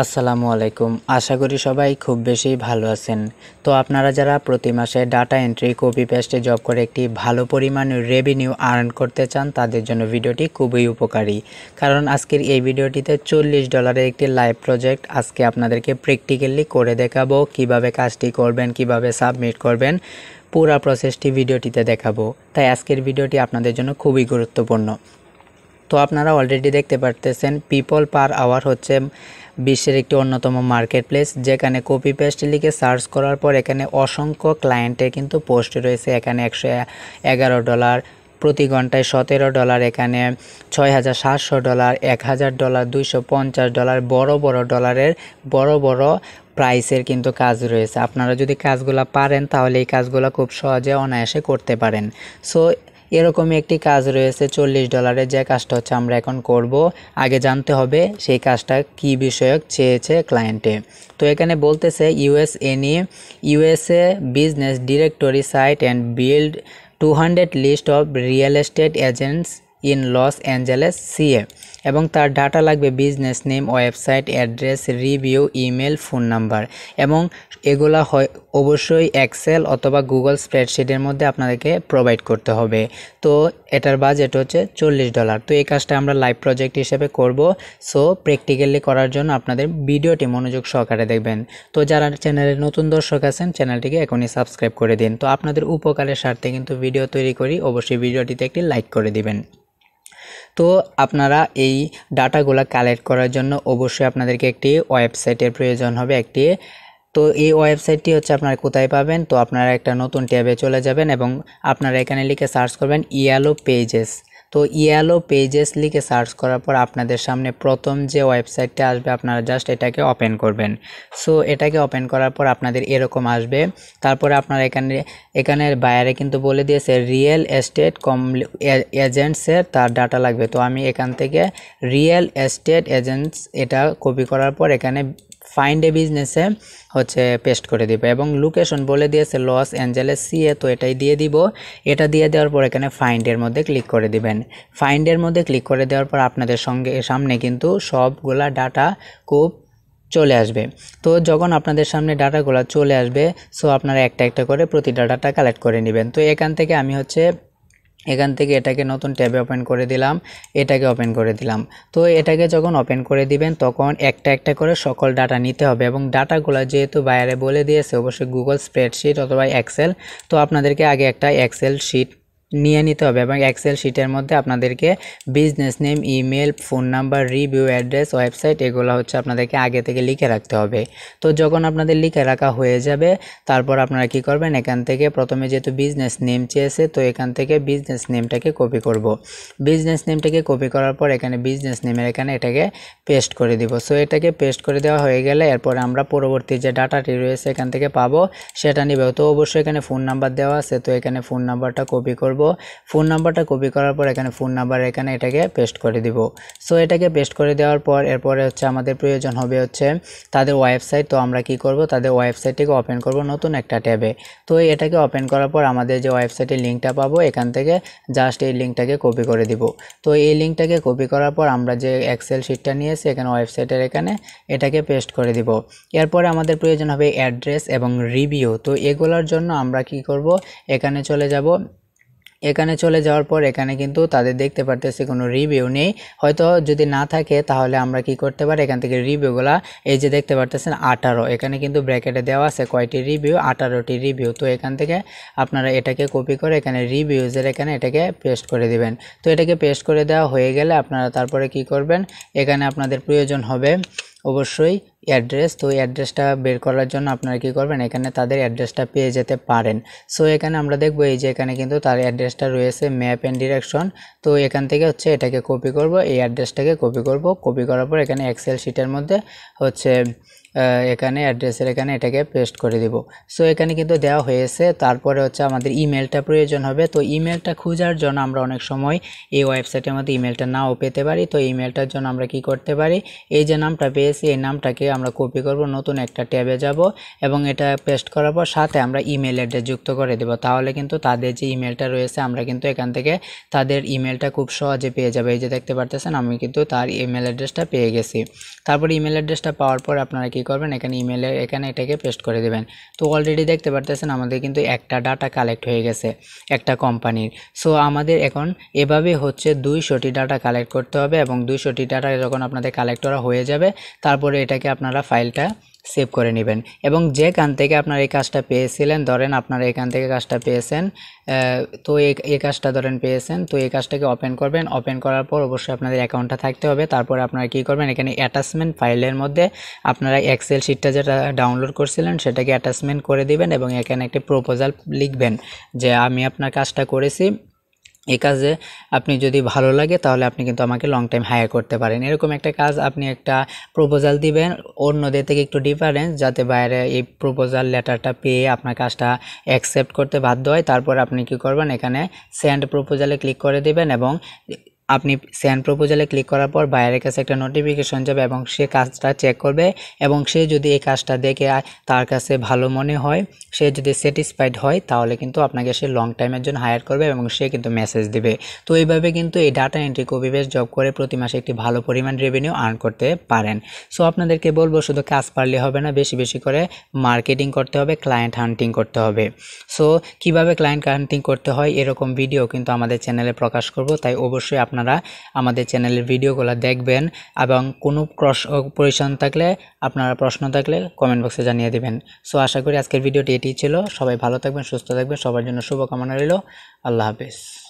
আসসালামু আলাইকুম। আশা করি সবাই খুব বেশি ভালো আছেন। তো আপনারা যারা প্রতি মাসে ডাটা এন্ট্রি কপি পেস্টে জব করে একটি ভালো পরিমাণ রেভিনিউ আর্ন করতে চান তাদের জন্য ভিডিওটি খুবই উপকারী। কারণ আজকের এই ভিডিওটিতে $40 একটি লাইভ প্রজেক্ট আজকে আপনাদেরকে প্র্যাকটিক্যালি করে দেখাবো, কিভাবে কাজটি করবেন, কিভাবে সাবমিট করবেন, পুরো প্রসেসটি ভিডিওটিতে দেখাবো। তাই আজকের ভিডিওটি আপনাদের জন্য খুবই গুরুত্বপূর্ণ। তো আপনারা অলরেডি দেখতে পারতেছেন পিপল পার আওয়ার হচ্ছে বিশ্বের একটি অন্যতম মার্কেট প্লেস, যেখানে কপি পেস্ট লিখে সার্চ করার পর এখানে অসংখ্য ক্লায়েন্টের কিন্তু পোস্ট রয়েছে। এখানে $111, প্রতি ঘন্টায় $17, এখানে $6,700, $1,000, $250, বড় বড় ডলারের বড় বড় প্রাইসের কিন্তু কাজ রয়েছে। আপনারা যদি কাজগুলো পারেন তাহলে এই কাজগুলো খুব সহজে অনায়াসে করতে পারেন। সো এরকমই একটি কাজ রয়েছে $40, যে কাজটা হচ্ছে আমরা এখন করব। আগে জানতে হবে সেই কাজটা কি বিষয়ক চেয়েছে ক্লায়েন্টে। তো এখানে বলতেছে USA business directory site and build 200 list of real estate agents in Los Angeles CA, এবং তার ডাটা লাগবে business name, website address, review, email, phone number, এবং এগুলা হয় অবশ্যই এক্সেল অথবা গুগল স্প্রেডশিটের মধ্যে আপনাদেরকে প্রোভাইড করতে হবে। তো এটার বাজেট হচ্ছে $40। তো এই কাজটা আমরা লাইভ প্রজেক্ট হিসেবে করব। সো প্র্যাকটিক্যালি করার জন্য আপনাদের ভিডিওটি মনোযোগ সহকারে দেখবেন। তো যারা চ্যানেলের নতুন দর্শক আছেন চ্যানেলটিকে এখনই সাবস্ক্রাইব করে দিন। তো আপনাদের উপকারের স্বার্থে কিন্তু ভিডিও তৈরি করি, অবশ্যই ভিডিওটিতে একটি লাইক করে দিবেন। তো আপনারা এই ডাটাগুলো কালেক্ট করার জন্য অবশ্যই আপনাদেরকে একটি ওয়েবসাইটের প্রয়োজন হবে তো এই ওয়েবসাইটটি হচ্ছে আপনারা কোথায় পাবেন? তো আপনারা একটা নতুন ট্যাবে চলে যাবেন এবং আপনারা এখানে লিখে সার্চ করবেন ইয়েলো পেজেস। তো ইয়েলো পেজেস লিখে সার্চ করার পর আপনাদের সামনে প্রথম যে ওয়েবসাইটটা আসবে আপনারা জাস্ট এটাকে ওপেন করবেন। সো এটাকে ওপেন করার পর আপনাদের এরকম আসবে। তারপরে আপনারা এখানের বাইরে কিন্তু বলে দিয়েছে রিয়েল এস্টেট এজেন্টসের তার ডাটা লাগবে। তো আমি এখান থেকে রিয়েল এস্টেট এজেন্টস এটা কপি করার পর এখানে ফাইন্ড এ বিজনেসে হচ্ছে পেস্ট করে দিব, এবং লোকেশন বলে দিয়েছে লস অ্যাঞ্জেলেস সিএ, তো এটাই দিয়ে দিব। এটা দিয়ে দেওয়ার পর এখানে ফাইন্ডের মধ্যে ক্লিক করে দিবেন। ফাইন্ডের মধ্যে ক্লিক করে দেওয়ার পর আপনাদের সামনে কিন্তু সবগুলা ডাটা খুব চলে আসবে। তো যখন আপনাদের সামনে ডাটাগুলো চলে আসবে সো আপনারা একটা একটা করে প্রতি ডাটাটা কালেক্ট করে নেবেন। তো এখান থেকে আমি এটাকে নতুন ট্যাবে ওপেন করে দিলাম, এটাকে ওপেন করে দিলাম। তো এটাকে যখন ওপেন করে দিবেন তখন একটা একটা করে সকল ডাটা নিতে হবে, এবং ডাটাগুলো যেহেতু বাইরে বলে দিয়েছে অবশ্যই গুগল স্প্রেডশিট অথবা এক্সেল, তো আপনাদেরকে আগে একটা এক্সেল শিট নিয়ে নিতে হবে, এবং এক্সেল শিটের মধ্যে আপনাদেরকে business name, email, phone number, review, address, website এগুলো হচ্ছে আপনাদেরকে আগে থেকে লিখে রাখতে হবে। তো যখন আপনাদের লিখে রাখা হয়ে যাবে তারপর আপনারা কি করবেন, এখান থেকে প্রথমে যেহেতু বিজনেস নেম চেয়েছে তো এখান থেকে বিজনেস নেমটাকে কপি করব। বিজনেস নেমটাকে কপি করার পর এখানে বিজনেস নেমের এখানে এটাকে পেস্ট করে দিব। সো এটাকে পেস্ট করে দেওয়া হয়ে গেলে এরপর আমরা পরবর্তী যে ডাটাটি রয়েছে এখান থেকে পাবো সেটা নিব। তো অবশ্যই এখানে ফোন নাম্বার দেওয়া আছে, তো এখানে ফোন নাম্বারটা কপি করব। ফোন নাম্বারটা কপি করার পর এখানে ফোন নাম্বার এখানে এটাকে পেস্ট করে দিব। সো এটাকে পেস্ট করে দেওয়ার পর এরপরে হচ্ছে আমাদের প্রয়োজন হবে হচ্ছে তাদের ওয়েবসাইট। তো আমরা কি করব, তাদের ওয়েবসাইটটিকে ওপেন করব নতুন একটা ট্যাবে। তো এটাকে ওপেন করার পর আমাদের যে ওয়েবসাইটের লিঙ্কটা পাবো এখান থেকে জাস্ট এই লিঙ্কটাকে কপি করে দিব। তো এই লিঙ্কটাকে কপি করার পর আমরা যে এক্সেল শিটটা নিয়েছি এখানে ওয়েবসাইটের এখানে এটাকে পেস্ট করে দিব। এরপরে আমাদের প্রয়োজন হবে অ্যাড্রেস এবং রিভিউ। তো এগুলোর জন্য আমরা কি করব, এখানে চলে যাব। এখানে চলে যাওয়ার পর এখানে কিন্তু তাদের দেখতে পারতেছি কোনো রিভিউ নেই। হয়তো যদি না থাকে তাহলে আমরা কি করতে পারি, এখান থেকে রিভিউগুলা এই যে দেখতে পারতেছেন 18, এখানে কিন্তু ব্র্যাকেটে দেওয়া আছে কয়টি রিভিউ, 18টি রিভিউ। তো এখান থেকে আপনারা এটাকে কপি করে এখানে রিভিউজের এখানে এটাকে পেস্ট করে দিবেন। তো এটাকে পেস্ট করে দেওয়া হয়ে গেলে আপনারা তারপরে কি করবেন, এখানে আপনাদের প্রয়োজন হবে অবশ্যই অ্যাড্রেস। তো অ্যাড্রেসটা বের করার জন্য আপনারা কি করবেন, এখানে তাদের অ্যাড্রেসটা পেয়ে যেতে পারেন। সো এখানে আমরা দেখব এই যে এখানে কিন্তু তার অ্যাড্রেসটা রয়েছে ম্যাপ অ্যান্ড ডিরেকশন। তো এখান থেকে হচ্ছে এটাকে কপি করব, এই অ্যাড্রেসটাকে কপি করব। কপি করার পর এখানে এক্সেল শিটের মধ্যে হচ্ছে এখানে অ্যাড্রেসের এখানে এটাকে পেস্ট করে দিব। সো এখানে কিন্তু দেওয়া হয়েছে। তারপরে হচ্ছে আমাদের ইমেলটা প্রয়োজন হবে। তো ইমেলটা খোঁজার জন্য আমরা অনেক সময় এই ওয়েবসাইটের মধ্যে ইমেলটা নাও পেতে পারি। তো ইমেলটার জন্য আমরা কি করতে পারি, এই যে নামটা পেয়েছি এই নামটাকে আমরা কপি করব, নতুন একটা ট্যাবে যাব এবং এটা পেস্ট করার পর সাথে আমরা ইমেল অ্যাড্রেস যুক্ত করে দেব। তাহলে কিন্তু তাদের যে ইমেলটা রয়েছে আমরা কিন্তু এখান থেকে তাদের ইমেলটা খুব সহজে পেয়ে যাবে। এই যে দেখতে পারতেছেন আমি কিন্তু তার ইমেল অ্যাড্রেসটা পেয়ে গেছি। তারপর ইমেল অ্যাড্রেসটা পাওয়ার পর আপনারা কি করবেন, এখানে এখানে এটাকে পেস্ট করে দেবেন। তো অলরেডি দেখতে পারতেছেন আমাদের কিন্তু একটা ডাটা কালেক্ট হয়ে গেছে একটা কোম্পানির। সো আমাদের এখন এভাবে হচ্ছে 200টি ডাটা কালেক্ট করতে হবে এবং 200টি ডাটা যখন আপনাদের কালেক্ট করা হয়ে যাবে তারপরে এটাকে আপনারা ফাইলটা সেভ করে নেবেন। এবং যেখান থেকে আপনারা এই কাজটা পেয়েছিলেন, ধরেন আপনারা এখান থেকে কাজটা পেয়েছেন, তো এই কাজটা ধরেন পেয়েছেন, তো এই কাজটাকে ওপেন করবেন। ওপেন করার পর অবশ্যই আপনাদের অ্যাকাউন্টটা থাকতে হবে। তারপরে আপনারা কি করবেন, এখানে অ্যাটাচমেন্ট ফাইলের মধ্যে আপনারা এক্সেল শিটটা যেটা ডাউনলোড করছিলেন সেটাকে অ্যাটাচমেন্ট করে দিবেন এবং এখানে একটি প্রপোজাল লিখবেন যে আমি আপনার কাজটা করেছি, এই কাজে আপনি যদি ভালো লাগে তাহলে আপনি কিন্তু আমাকে লং টাইম হায়ার করতে পারেন। এরকম একটা কাজ আপনি একটা প্রপোজাল দিবেন অন্যদের থেকে একটু ডিফারেন্স, যাতে বাইরে এই প্রপোজাল লেটারটা পেয়ে আপনার কাজটা অ্যাকসেপ্ট করতে বাধ্য হয়। তারপর আপনি কি করবেন, এখানে সেন্ড প্রপোজালে ক্লিক করে দিবেন এবং আপনি সেন্ড প্রপোজালে ক্লিক করার পর বাইরের কাছে একটা নোটিফিকেশন যাবে এবং সে কাজটা চেক করবে এবং সে যদি এই কাজটা দেখে তার কাছে ভালো মনে হয়, সে যদি স্যাটিসফাইড হয় তাহলে কিন্তু আপনাকে সে লং টাইমের জন্য হায়ার করবে এবং সে কিন্তু মেসেজ দিবে। তো এইভাবে কিন্তু এই data entry copy paste job করে প্রতি মাসে একটি ভালো পরিমাণ রেভিনিউ আর্ন করতে পারেন। সো আপনাদেরকে বলবো শুধু কাজ পারলে হবে না, বেশি বেশি করে মার্কেটিং করতে হবে, ক্লায়েন্ট হান্টিং করতে হবে। সো কিভাবে ক্লায়েন্ট হান্টিং করতে হয় এরকম ভিডিও কিন্তু আমাদের চ্যানেলে প্রকাশ করব, তাই অবশ্যই আপনারা আমাদের চ্যানেলের ভিডিওগুলো দেখবেন এবং কোনো কোয়েশ্চন থাকলে আপনারা প্রশ্ন থাকলে কমেন্ট বক্সে জানিয়ে দিবেন। সো আশা করি আজকের ভিডিওটি এটিই ছিল। সবাই ভালো থাকবেন, সুস্থ থাকবেন, সবার জন্য শুভকামনা রইল। আল্লাহ হাফেজ।